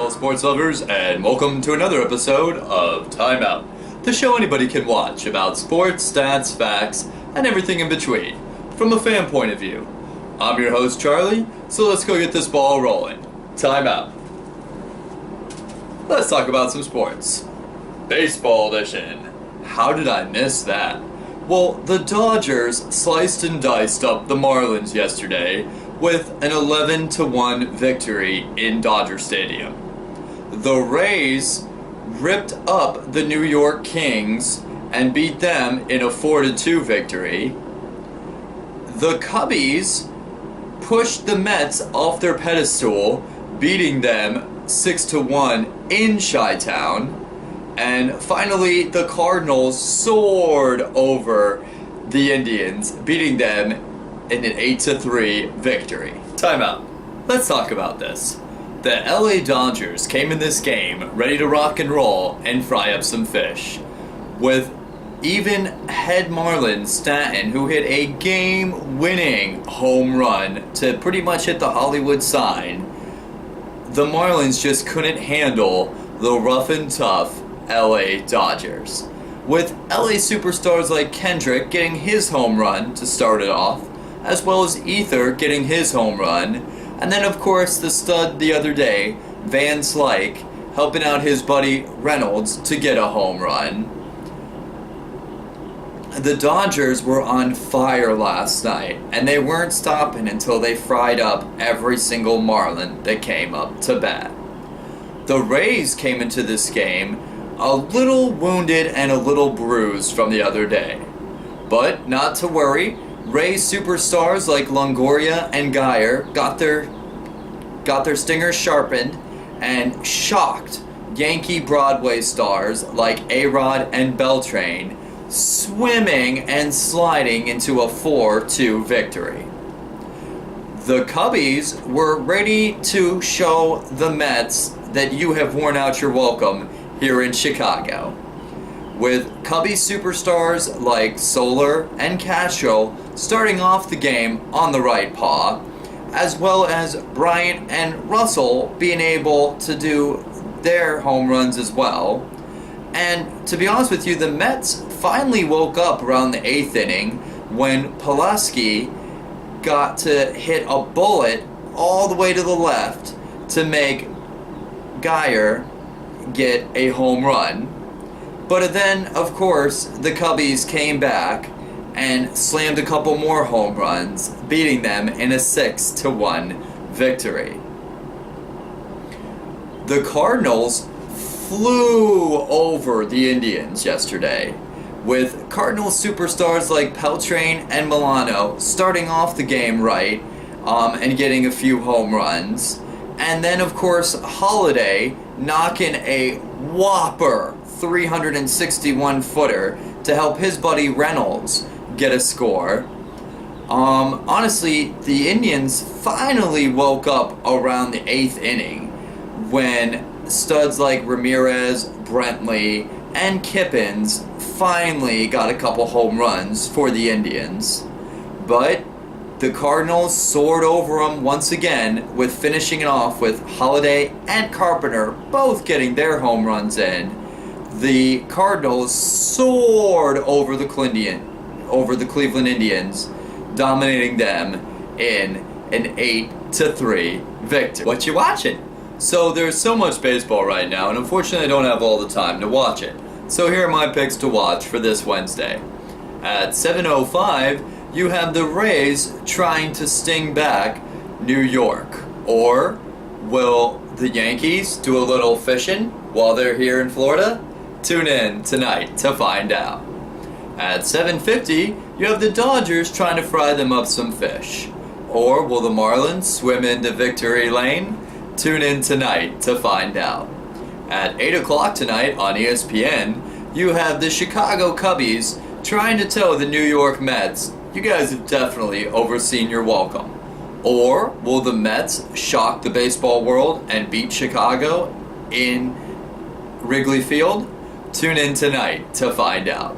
fellow sports lovers, and welcome to another episode of Time Out, the show anybody can watch about sports, stats, facts, and everything in between, from a fan point of view. I'm your host, Charlie, so let's go get this ball rolling. Time Out. Let's talk about some sports. Baseball edition. How did I miss that? Well, the Dodgers sliced and diced up the Marlins yesterday with an 11-1 victory in Dodger Stadium. The Rays ripped up the New York Kings and beat them in a 4-2 victory. The Cubbies pushed the Mets off their pedestal, beating them 6-1 in Chi-Town. And finally, the Cardinals soared over the Indians, beating them in an 8-3 victory. Time out. Let's talk about this. The LA Dodgers came in this game ready to rock and roll and fry up some fish, with even head Marlin Stanton, who hit a game-winning home run to pretty much hit the Hollywood sign. The Marlins just couldn't handle the rough and tough LA Dodgers, with LA superstars like Kendrick getting his home run to start it off, as well as Ether getting his home run, and then of course the stud the other day, Van Slyke, helping out his buddy Reynolds to get a home run. The Dodgers were on fire last night, and they weren't stopping until they fried up every single Marlin that came up to bat. The Rays came into this game a little wounded and a little bruised from the other day. But not to worry, Rays superstars like Longoria and Geyer got their stingers sharpened and shocked Yankee Broadway stars like A-Rod and Beltran, swimming and sliding into a 4-2 victory. The Cubbies were ready to show the Mets that you have worn out your welcome here in Chicago, with Cubbies superstars like Soler and Castro starting off the game on the right paw, as well as Bryant and Russell being able to do their home runs as well. And to be honest with you, the Mets finally woke up around the 8th inning when Pulaski got to hit a bullet all the way to the left to make Geyer get a home run. But then, of course, the Cubbies came back and slammed a couple more home runs, beating them in a 6-1 victory. The Cardinals flew over the Indians yesterday, with Cardinals superstars like Beltran and Milano starting off the game right and getting a few home runs. And then, of course, Holiday knocking a whopper 361-footer to help his buddy Reynolds get a score. Honestly, the Indians finally woke up around the 8th inning when studs like Ramirez, Brentley, and Kippens finally got a couple home runs for the Indians. But the Cardinals soared over them once again, with finishing it off with Holiday and Carpenter both getting their home runs in. The Cardinals soared over the Cleveland Indians, dominating them in an 8-3 victory. What you watching? So there's so much baseball right now, and unfortunately I don't have all the time to watch it. So here are my picks to watch for this Wednesday. At 7:05, you have the Rays trying to sting back New York. Or will the Yankees do a little fishing while they're here in Florida? Tune in tonight to find out. At 7:50, you have the Dodgers trying to fry them up some fish. Or will the Marlins swim into victory lane? Tune in tonight to find out. At 8 o'clock tonight on ESPN, you have the Chicago Cubbies trying to tell the New York Mets, you guys have definitely overseen your welcome. Or will the Mets shock the baseball world and beat Chicago in Wrigley Field? Tune in tonight to find out.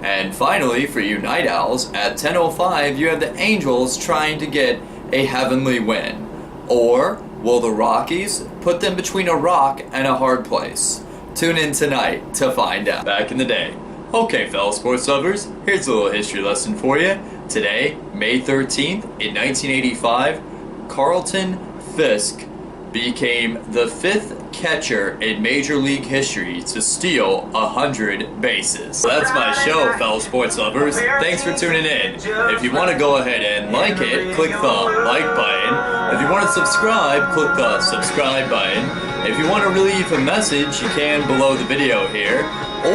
And finally, for you night owls, at 10:05, you have the Angels trying to get a heavenly win. Or Will the Rockies put them between a rock and a hard place? Tune in tonight to find out. Back in the day. Okay, fellow sports lovers, here's a little history lesson for you. Today, May 13th, in 1985, Carlton Fisk became the 5th catcher in Major League history to steal 100 bases. So that's my show, fellow sports lovers. Thanks for tuning in. If you want to go ahead and like it, click the like button. If you want to subscribe, click the subscribe button. If you want to leave a message, you can below the video here.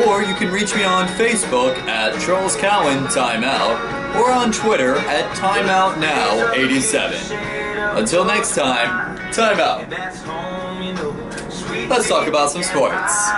Or you can reach me on Facebook at Charles Cowan Timeout, or on Twitter at TimeoutNow87. Until next time, time out. Let's talk about some sports.